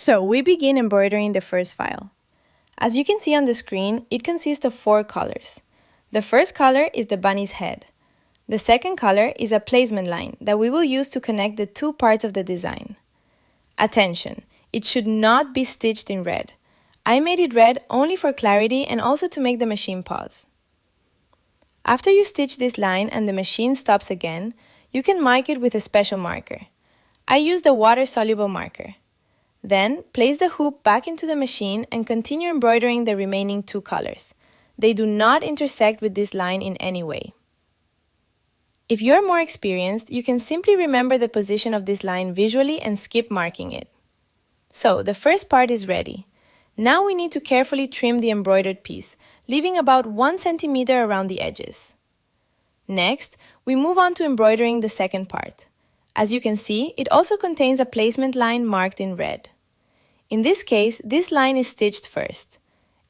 So we begin embroidering the first file. As you can see on the screen, it consists of 4 colors. The first color is the bunny's head. The second color is a placement line that we will use to connect the 2 parts of the design. Attention! It should not be stitched in red. I made it red only for clarity and also to make the machine pause. After you stitch this line and the machine stops again, you can mark it with a special marker. I used a water-soluble marker. Then, place the hoop back into the machine and continue embroidering the remaining 2 colors. They do not intersect with this line in any way. If you are more experienced, you can simply remember the position of this line visually and skip marking it. So, the first part is ready. Now we need to carefully trim the embroidered piece, leaving about 1 centimeter around the edges. Next, we move on to embroidering the second part. As you can see, it also contains a placement line marked in red. In this case, this line is stitched first.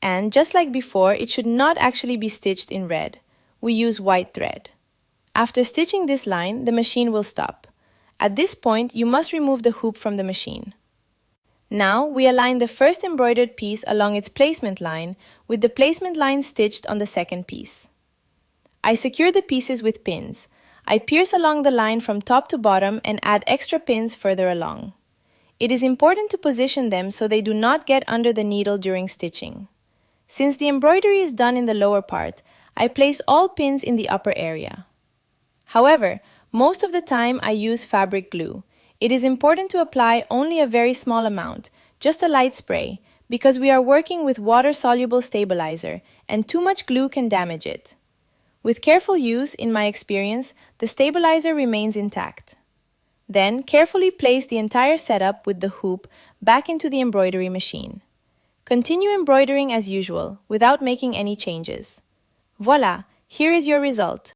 And just like before, it should not actually be stitched in red. We use white thread. After stitching this line, the machine will stop. At this point, you must remove the hoop from the machine. Now, we align the first embroidered piece along its placement line with the placement line stitched on the second piece. I secure the pieces with pins. I pierce along the line from top to bottom and add extra pins further along. It is important to position them so they do not get under the needle during stitching. Since the embroidery is done in the lower part, I place all pins in the upper area. However, most of the time I use fabric glue. It is important to apply only a very small amount, just a light spray, because we are working with water-soluble stabilizer and too much glue can damage it. With careful use, in my experience, the stabilizer remains intact. Then, carefully place the entire setup with the hoop back into the embroidery machine. Continue embroidering as usual, without making any changes. Voila! Here is your result.